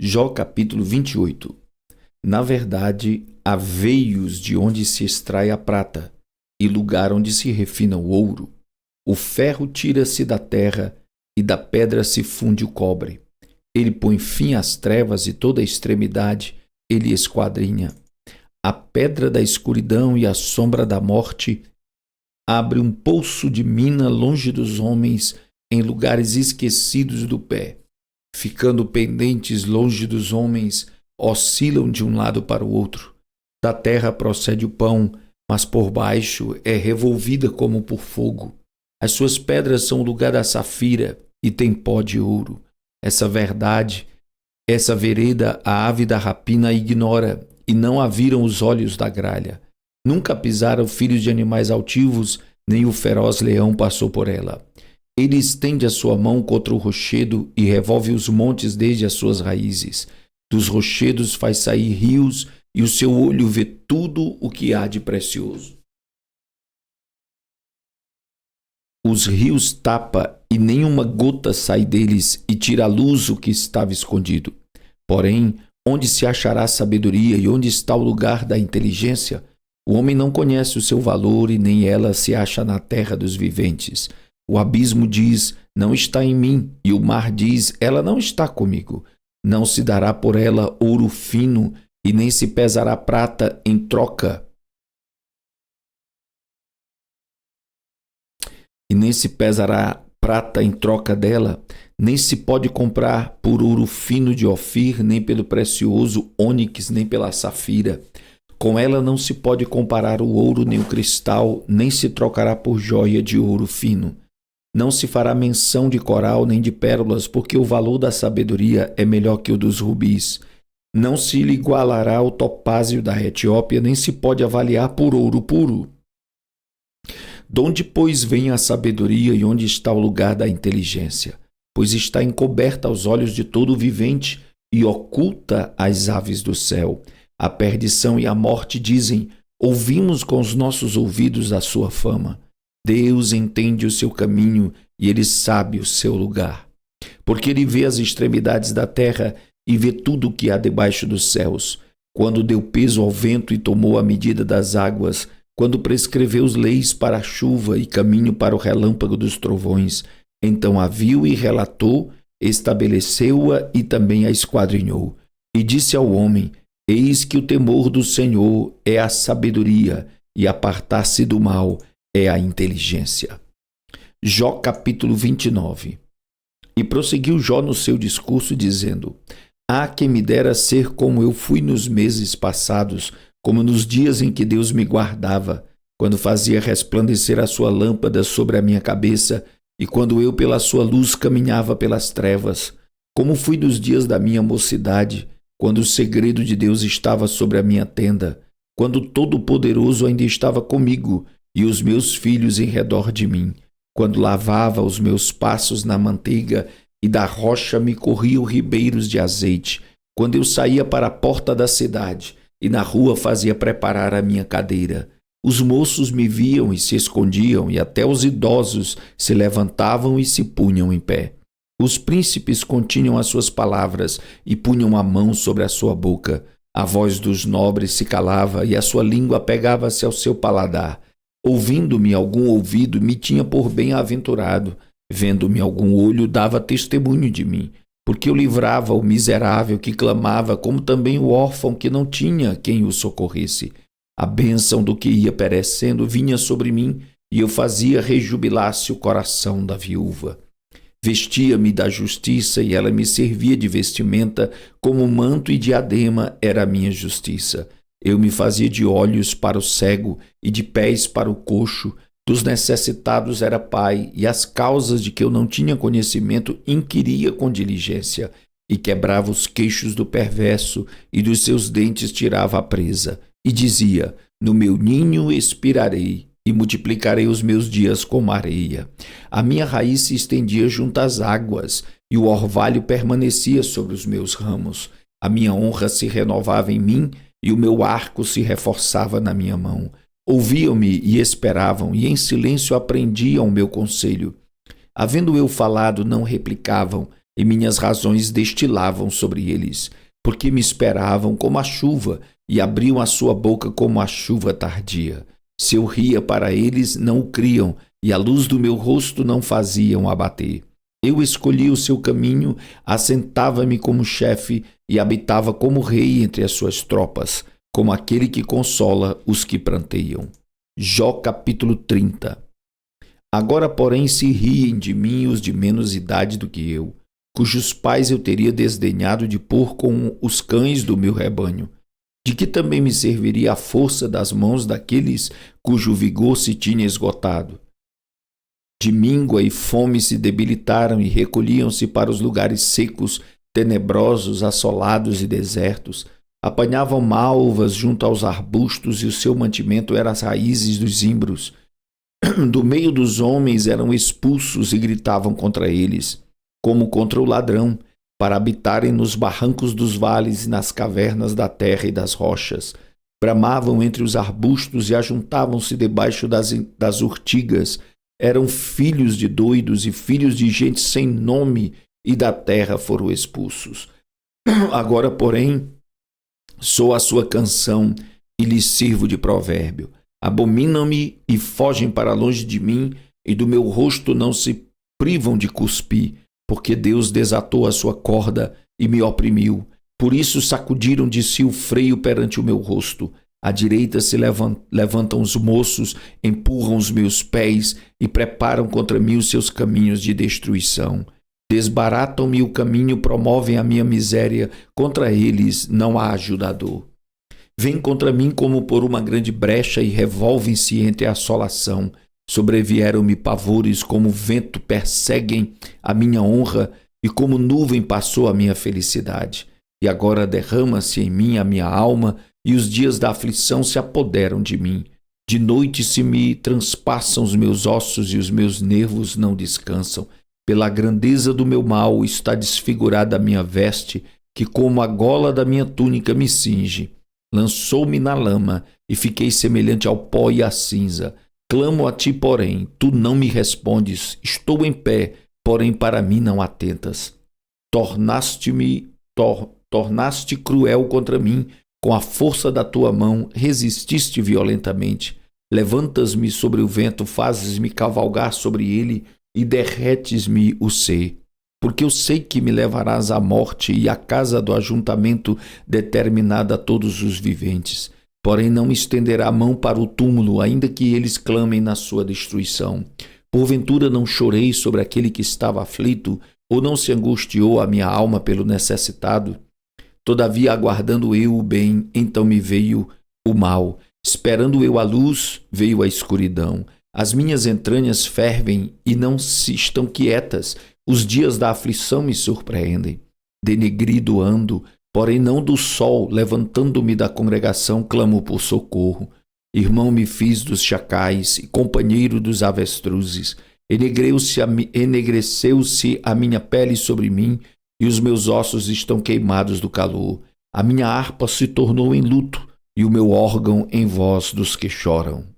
Jó capítulo 28. Na verdade, há veios de onde se extrai a prata, e lugar onde se refina o ouro. O ferro tira-se da terra, e da pedra se funde o cobre. Ele põe fim às trevas e toda a extremidade ele esquadrinha. A pedra da escuridão e a sombra da morte abre um poço de mina longe dos homens, em lugares esquecidos do pé. Ficando pendentes longe dos homens, oscilam de um lado para o outro. Da terra procede o pão, mas por baixo é revolvida como por fogo. As suas pedras são o lugar da safira e tem pó de ouro. Essa verdade, essa vereda, a ave da rapina ignora, e não a viram os olhos da gralha. Nunca pisaram filhos de animais altivos, nem o feroz leão passou por ela. Ele estende a sua mão contra o rochedo e revolve os montes desde as suas raízes. Dos rochedos faz sair rios, e o seu olho vê tudo o que há de precioso. Os rios tapa e nenhuma gota sai deles, e tira à luz o que estava escondido. Porém, onde se achará sabedoria e onde está o lugar da inteligência? O homem não conhece o seu valor, e nem ela se acha na terra dos viventes. O abismo diz, não está em mim, e o mar diz, ela não está comigo. Não se dará por ela ouro fino, e nem se pesará prata em troca. E nem se pesará prata em troca dela, nem se pode comprar por ouro fino de Ofir, nem pelo precioso ônix, nem pela safira. Com ela não se pode comparar o ouro nem o cristal, nem se trocará por joia de ouro fino. Não se fará menção de coral nem de pérolas, porque o valor da sabedoria é melhor que o dos rubis. Não se lhe igualará o topázio da Etiópia, nem se pode avaliar por ouro puro. Donde, pois, vem a sabedoria e onde está o lugar da inteligência? Pois está encoberta aos olhos de todo vivente e oculta às aves do céu. A perdição e a morte dizem, ouvimos com os nossos ouvidos a sua fama. Deus entende o seu caminho e ele sabe o seu lugar. Porque ele vê as extremidades da terra e vê tudo o que há debaixo dos céus. Quando deu peso ao vento e tomou a medida das águas, quando prescreveu as leis para a chuva e caminho para o relâmpago dos trovões, então a viu e relatou, estabeleceu-a e também a esquadrinhou. E disse ao homem, eis que o temor do Senhor é a sabedoria, e apartar-se do mal é a inteligência. Jó capítulo 29. E prosseguiu Jó no seu discurso, dizendo, quem me dera ser como eu fui nos meses passados, como nos dias em que Deus me guardava, quando fazia resplandecer a sua lâmpada sobre a minha cabeça, e quando eu pela sua luz caminhava pelas trevas, como fui nos dias da minha mocidade, quando o segredo de Deus estava sobre a minha tenda, quando o Todo-Poderoso ainda estava comigo, e os meus filhos em redor de mim, quando lavava os meus passos na manteiga, e da rocha me corriam ribeiros de azeite, quando eu saía para a porta da cidade, e na rua fazia preparar a minha cadeira. Os moços me viam e se escondiam, e até os idosos se levantavam e se punham em pé. Os príncipes continham as suas palavras e punham a mão sobre a sua boca. A voz dos nobres se calava e a sua língua pegava-se ao seu paladar. Ouvindo-me algum ouvido, me tinha por bem-aventurado. Vendo-me algum olho, dava testemunho de mim. Porque eu livrava o miserável que clamava, como também o órfão que não tinha quem o socorresse. A bênção do que ia perecendo vinha sobre mim, e eu fazia rejubilar-se o coração da viúva. Vestia-me da justiça, e ela me servia de vestimenta, como manto e diadema era a minha justiça. Eu me fazia de olhos para o cego e de pés para o coxo. Dos necessitados era pai, e as causas de que eu não tinha conhecimento inquiria com diligência, e quebrava os queixos do perverso, e dos seus dentes tirava a presa. E dizia, no meu ninho expirarei, e multiplicarei os meus dias como areia. A minha raiz se estendia junto às águas, e o orvalho permanecia sobre os meus ramos. A minha honra se renovava em mim, e o meu arco se reforçava na minha mão. Ouviam-me e esperavam, e em silêncio aprendiam o meu conselho. Havendo eu falado, não replicavam, e minhas razões destilavam sobre eles, porque me esperavam como a chuva e abriam a sua boca como a chuva tardia. Se eu ria para eles, não o criam, e a luz do meu rosto não faziam abater. Eu escolhi o seu caminho, assentava-me como chefe e habitava como rei entre as suas tropas, como aquele que consola os que pranteiam. Jó capítulo 30. Agora, porém, se riem de mim os de menos idade do que eu, cujos pais eu teria desdenhado de pôr com os cães do meu rebanho. De que também me serviria a força das mãos daqueles cujo vigor se tinha esgotado? De míngua e fome se debilitaram e recolhiam-se para os lugares secos, tenebrosos, assolados e desertos. Apanhavam malvas junto aos arbustos e o seu mantimento era as raízes dos zimbros. Do meio dos homens eram expulsos e gritavam contra eles, como contra o ladrão, para habitarem nos barrancos dos vales e nas cavernas da terra e das rochas. Bramavam entre os arbustos e ajuntavam-se debaixo das urtigas. Eram filhos de doidos e filhos de gente sem nome, e da terra foram expulsos. Agora, porém, sou a sua canção e lhes sirvo de provérbio. Abominam-me e fogem para longe de mim, e do meu rosto não se privam de cuspir, porque Deus desatou a sua corda e me oprimiu. Por isso sacudiram de si o freio perante o meu rosto. À direita se levantam os moços, empurram os meus pés e preparam contra mim os seus caminhos de destruição. Desbaratam-me o caminho, promovem a minha miséria. Contra eles não há ajudador. Vêm contra mim como por uma grande brecha e revolvem-se entre a assolação. Sobrevieram-me pavores, como vento perseguem a minha honra e como nuvem passou a minha felicidade. E agora derrama-se em mim a minha alma e os dias da aflição se apoderam de mim. De noite se me transpassam os meus ossos e os meus nervos não descansam. Pela grandeza do meu mal está desfigurada a minha veste, que como a gola da minha túnica me cinge. Lançou-me na lama e fiquei semelhante ao pó e à cinza. Clamo a ti, porém, tu não me respondes. Estou em pé, porém para mim não atentas. Tornaste cruel contra mim, com a força da tua mão resististe violentamente. Levantas-me sobre o vento, fazes-me cavalgar sobre ele e derretes-me o ser. Porque eu sei que me levarás à morte e à casa do ajuntamento determinada a todos os viventes. Porém não estenderá a mão para o túmulo, ainda que eles clamem na sua destruição. Porventura não chorei sobre aquele que estava aflito, ou não se angustiou a minha alma pelo necessitado? Todavia, aguardando eu o bem, então me veio o mal. Esperando eu a luz, veio a escuridão. As minhas entranhas fervem e não se estão quietas. Os dias da aflição me surpreendem. Denegrido ando, porém não do sol, levantando-me da congregação, clamo por socorro. Irmão me fiz dos chacais e companheiro dos avestruzes. Enegreceu-se a minha pele sobre mim, e os meus ossos estão queimados do calor. A minha harpa se tornou em luto, e o meu órgão em voz dos que choram.